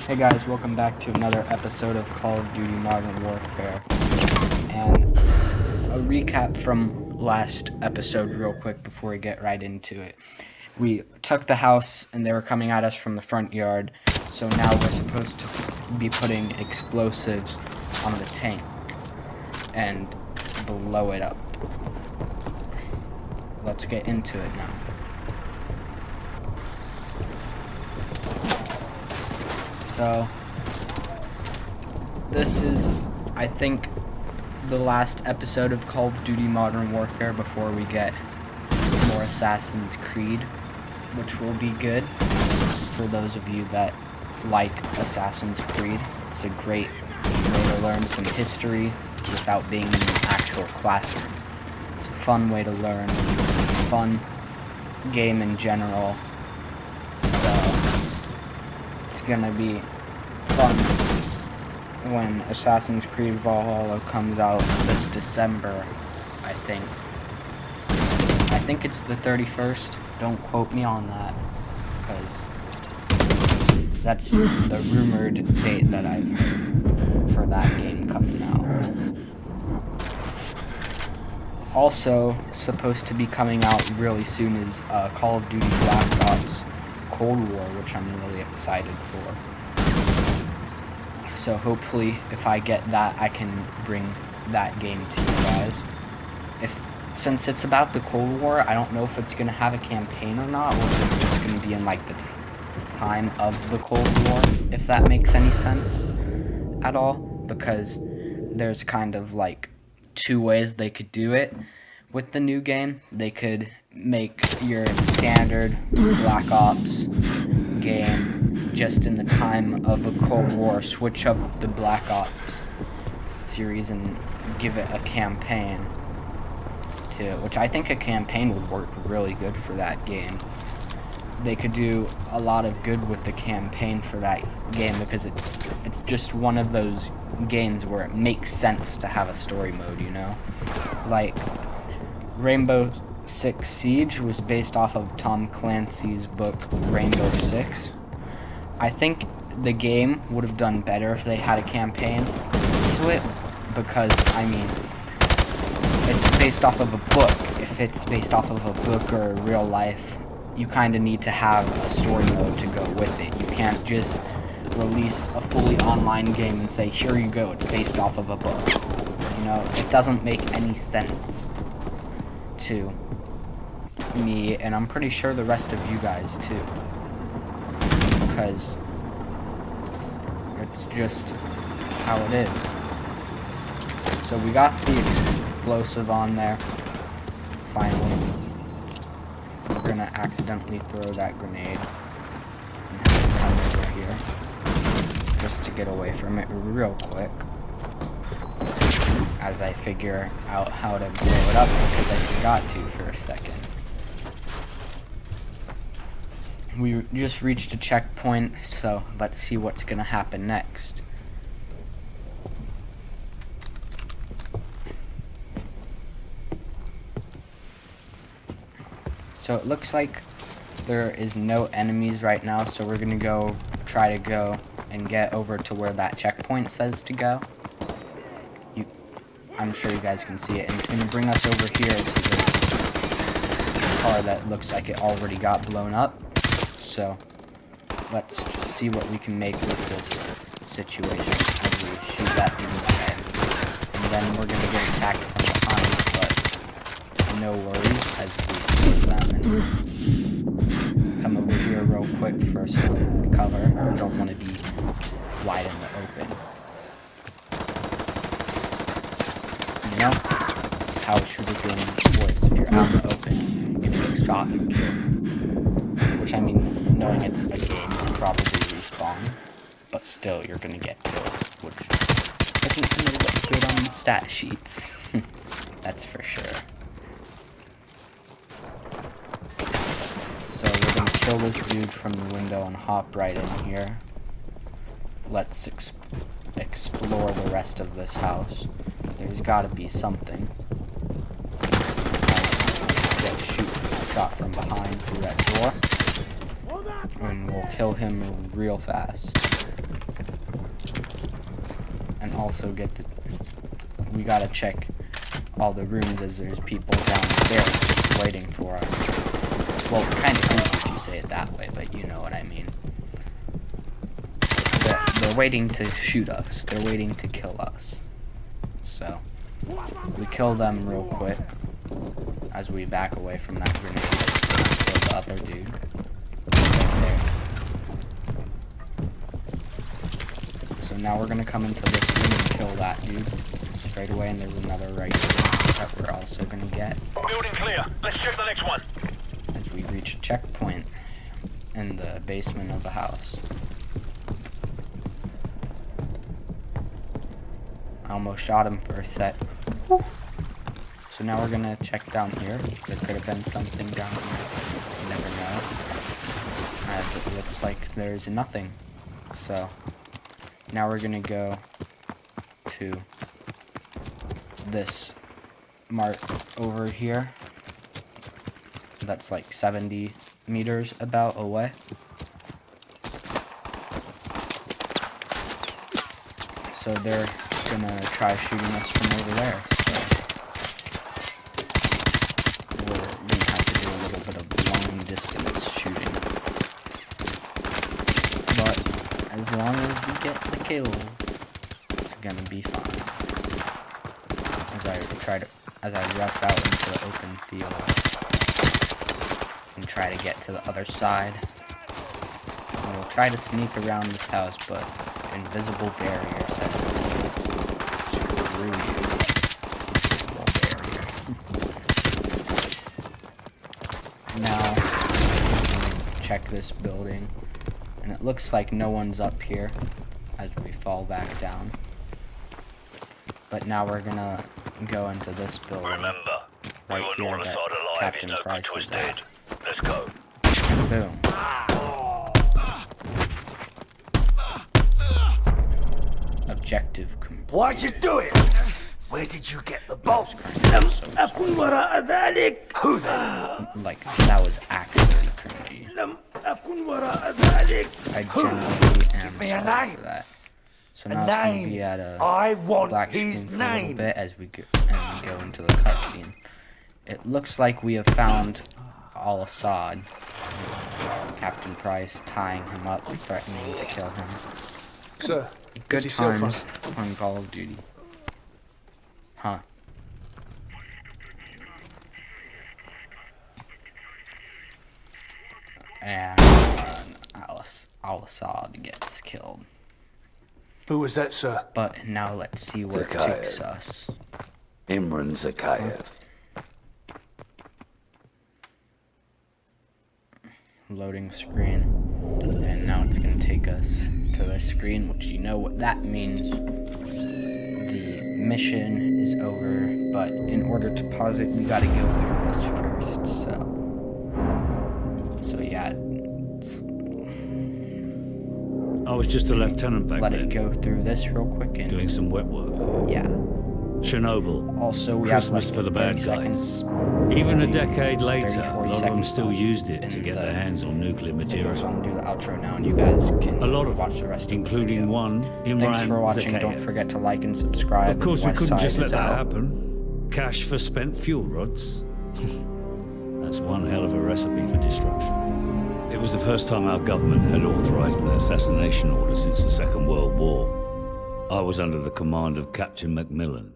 Hey guys, welcome back to another episode of Call of Duty Modern Warfare. And a recap from last episode real quick before we get right into it. We took the house and they were coming at us from the front yard, so now we're supposed to be putting explosives on the tank and blow it up. Let's get into it now. So, this is, I think, the last episode of Call of Duty Modern Warfare before we get more Assassin's Creed, which will be good for those of you that like Assassin's Creed. It's a great way to learn some history without being in an actual classroom. It's a fun way to learn, fun game in general. It's gonna be fun when Assassin's Creed Valhalla comes out this December, I think. I think it's the 31st. Don't quote me on that, because that's the rumored date that I've heard for that game coming out. Also, supposed to be coming out really soon is Call of Duty Black Ops Cold War, which I'm really excited for. So hopefully, if I get that, I can bring that game to you guys. Since it's about the Cold War, I don't know if it's going to have a campaign or not, or if it's just going to be in like the time of the Cold War, if that makes any sense at all, because there's kind of like two ways they could do it with the new game. They could make your standard Black Ops game just in the time of the Cold War, switch up the Black Ops series and give it a campaign to it, which I think a campaign would work really good for that game. They could do a lot of good with the campaign for that game because it's just one of those games where it makes sense to have a story mode, you know? Like, Rainbow Six Siege was based off of Tom Clancy's book Rainbow Six. I think the game would have done better if they had a campaign to it, because, I mean, it's based off of a book. If it's based off of a book or real life, you kind of need to have a story mode to go with it. You can't just release a fully online game and say, here you go, it's based off of a book. You know, it doesn't make any sense to me, and I'm pretty sure the rest of you guys too, because it's just how it is. So we got the explosive on there, finally. We're gonna accidentally throw that grenade and have it come over here, just to get away from it real quick, as I figure out how to blow it up, because I forgot to for a second. We just reached a checkpoint, so let's see what's gonna happen next. So it looks like there is no enemies right now, so we're gonna try to go and get over to where that checkpoint says to go. I'm sure you guys can see it, and it's gonna bring us over here to this car that looks like it already got blown up. So let's see what we can make with this situation as we shoot that thing in the head. And then we're gonna get attacked from behind, but no worries, as we slow them and come over here real quick for some cover. We don't want to be wide in the open. You know, that's how shooter game works. If you're out in the open, you're gonna get shot and killed. Which, I mean, knowing it's a game, you probably respawn, but still, you're gonna get killed, which isn't gonna look good on the stat sheets. That's for sure. So we're gonna kill this dude from the window and hop right in here. Let's explore the rest of this house. There's gotta be something. Get shot from behind through that door. And we'll kill him real fast. And also we gotta check all the rooms as there's people downstairs just waiting for us. Well, kind of cool if you say it that way, but you know what I mean. They're waiting to shoot us. They're waiting to kill us. So, we kill them real quick as we back away from that grenade. Kill the other dude. Right there. So now we're gonna come into this room and kill that dude straight away, and there's another right here that we're also gonna get. Building clear. Let's check the next one. As we reach a checkpoint in the basement of the house. I almost shot him for a sec. So now we're gonna check down here. There could have been something down here. You never know. As it looks like there's nothing. So now we're gonna go to this mark over here. That's like 70 meters about away. So they're gonna try shooting us from over there. So we're gonna have to do a little bit of long distance shooting. But as long as we get the kills, it's gonna be fine. As I rush out into the open field and try to get to the other side. And we'll try to sneak around this house, but invisible barrier says screw you. Invisible barrier. Now check this building, and it looks like no one's up here as we fall back down. But now we're gonna go into this building. Remember, right we here want that Asad alive Captain is no Price good to his is dead. at. Let's go. Boom. Objective complete. Why'd you do it? Where did you get the bomb? Who then? Like, that was actually cringy. I genuinely am Give me a sorry name. for that. So A now it's gonna name. be at a I want black his screen for a little name. bit as we go into the cutscene. It looks like we have found Asad. Captain Price tying him up, threatening to kill him. Sir, Good is he still times on Call of Duty. Huh. And Al-Assad gets killed. Who was that, sir? But now let's see where it Zakhaev. takes us. Imran Zakhaev. Loading screen. And now it's going to take us to the screen, which you know what that means. The mission is over, but in order to pause it, we got to go through this first. So yeah. I was just a lieutenant back Let then, it go through this real quick and doing some wet work. yeah. Chernobyl. Also, we Christmas have for like the 30 bad guys. seconds. Even a decade later, 30, a 40 lot of them seconds still left used it to in get the their hands on nuclear So I'm material. going to do the outro now, and you guys can A lot of watch them, the rest including of the video. one, Thanks Imran for watching. Zakhaev. Don't forget to like and subscribe. Of course, we West couldn't Side just let is that out. happen. Cash for spent fuel rods. That's one hell of a recipe for destruction. It was the first time our government had authorized an assassination order since the Second World War. I was under the command of Captain Macmillan.